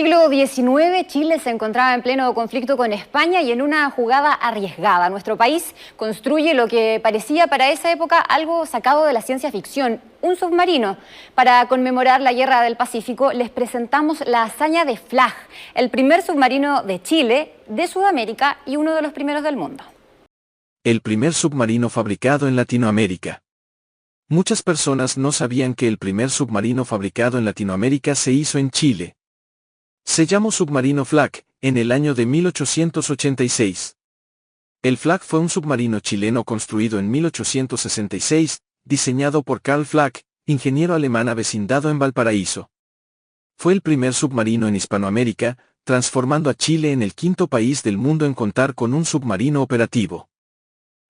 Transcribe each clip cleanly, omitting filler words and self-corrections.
siglo XIX, Chile se encontraba en pleno conflicto con España y en una jugada arriesgada. Nuestro país construye lo que parecía para esa época algo sacado de la ciencia ficción, un submarino. Para conmemorar la Guerra del Pacífico, les presentamos la hazaña de Flag, el primer submarino de Chile, de Sudamérica y uno de los primeros del mundo. El primer submarino fabricado en Latinoamérica. Muchas personas no sabían que el primer submarino fabricado en Latinoamérica se hizo en Chile. Se llamó submarino Flag, en el año de 1886. El Flag fue un submarino chileno construido en 1866, diseñado por Carl Flag, ingeniero alemán avecindado en Valparaíso. Fue el primer submarino en Hispanoamérica, transformando a Chile en el quinto país del mundo en contar con un submarino operativo.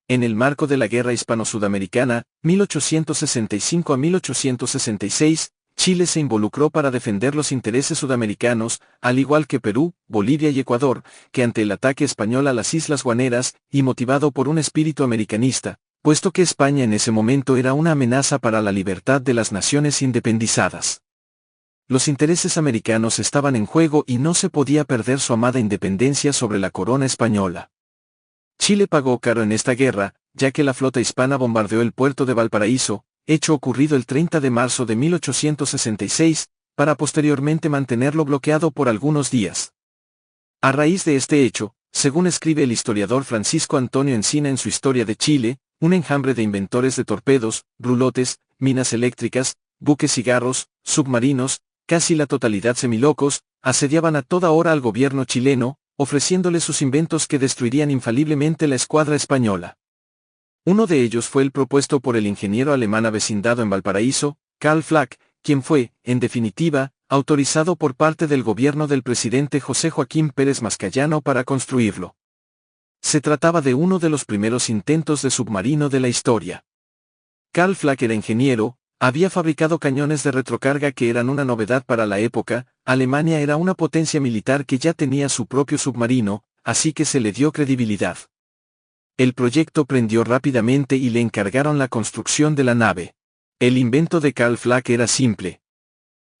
En el marco de la Guerra Hispano-Sudamericana, 1865 a 1866, Chile se involucró para defender los intereses sudamericanos, al igual que Perú, Bolivia y Ecuador, que ante el ataque español a las Islas Guaneras, y motivado por un espíritu americanista, puesto que España en ese momento era una amenaza para la libertad de las naciones independizadas. Los intereses americanos estaban en juego y no se podía perder su amada independencia sobre la corona española. Chile pagó caro en esta guerra, ya que la flota hispana bombardeó el puerto de Valparaíso, hecho ocurrido el 30 de marzo de 1866, para posteriormente mantenerlo bloqueado por algunos días. A raíz de este hecho, según escribe el historiador Francisco Antonio Encina en su Historia de Chile, un enjambre de inventores de torpedos, brulotes, minas eléctricas, buques cigarros, submarinos, casi la totalidad semilocos, asediaban a toda hora al gobierno chileno, ofreciéndole sus inventos que destruirían infaliblemente la escuadra española. Uno de ellos fue el propuesto por el ingeniero alemán avecindado en Valparaíso, Carl Flag, quien fue, en definitiva, autorizado por parte del gobierno del presidente José Joaquín Pérez Mascayano para construirlo. Se trataba de uno de los primeros intentos de submarino de la historia. Carl Flag era ingeniero, había fabricado cañones de retrocarga que eran una novedad para la época, Alemania era una potencia militar que ya tenía su propio submarino, así que se le dio credibilidad. El proyecto prendió rápidamente y le encargaron la construcción de la nave. El invento de Carl Flag era simple.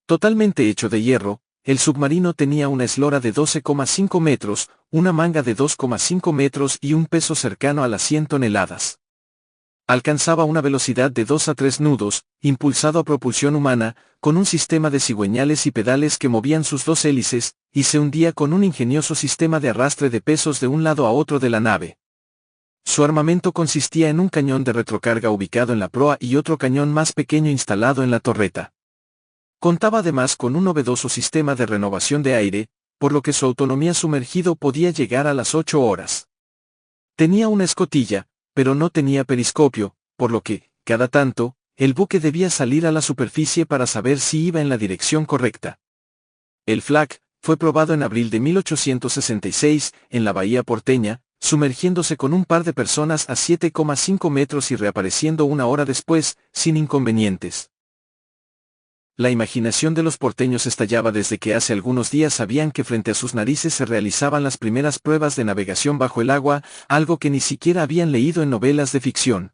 Totalmente hecho de hierro, el submarino tenía una eslora de 12,5 metros, una manga de 2,5 metros y un peso cercano a las 100 toneladas. Alcanzaba una velocidad de 2 a 3 nudos, impulsado a propulsión humana, con un sistema de cigüeñales y pedales que movían sus dos hélices, y se hundía con un ingenioso sistema de arrastre de pesos de un lado a otro de la nave. Su armamento consistía en un cañón de retrocarga ubicado en la proa y otro cañón más pequeño instalado en la torreta. Contaba además con un novedoso sistema de renovación de aire, por lo que su autonomía sumergido podía llegar a las 8 horas. Tenía una escotilla, pero no tenía periscopio, por lo que, cada tanto, el buque debía salir a la superficie para saber si iba en la dirección correcta. El Flag fue probado en abril de 1866, en la bahía porteña, sumergiéndose con un par de personas a 7,5 metros y reapareciendo una hora después, sin inconvenientes. La imaginación de los porteños estallaba desde que hace algunos días sabían que frente a sus narices se realizaban las primeras pruebas de navegación bajo el agua, algo que ni siquiera habían leído en novelas de ficción.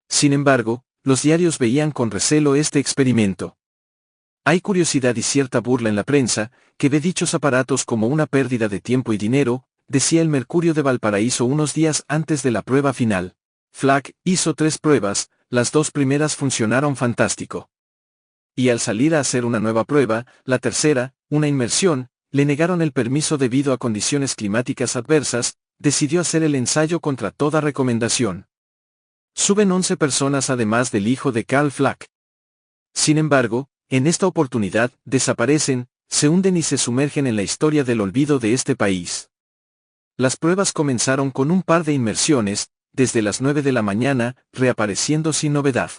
Sin embargo, los diarios veían con recelo este experimento. Hay curiosidad y cierta burla en la prensa, que ve dichos aparatos como una pérdida de tiempo y dinero, decía el Mercurio de Valparaíso unos días antes de la prueba final. Flag hizo 3 pruebas, las 2 primeras funcionaron fantástico. Y al salir a hacer una nueva prueba, la tercera, una inmersión, le negaron el permiso debido a condiciones climáticas adversas, decidió hacer el ensayo contra toda recomendación. Suben 11 personas además del hijo de Carl Flag. Sin embargo, en esta oportunidad, desaparecen, se hunden y se sumergen en la historia del olvido de este país. Las pruebas comenzaron con un par de inmersiones, desde las 9 de la mañana, reapareciendo sin novedad.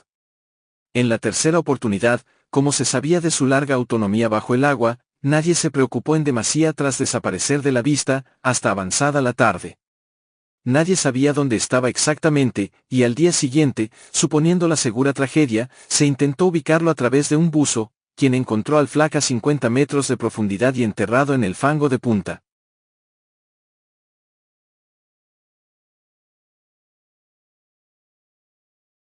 En la tercera oportunidad, como se sabía de su larga autonomía bajo el agua, nadie se preocupó en demasía tras desaparecer de la vista, hasta avanzada la tarde. Nadie sabía dónde estaba exactamente, y al día siguiente, suponiendo la segura tragedia, se intentó ubicarlo a través de un buzo, quien encontró al Flag a 50 metros de profundidad y enterrado en el fango de punta.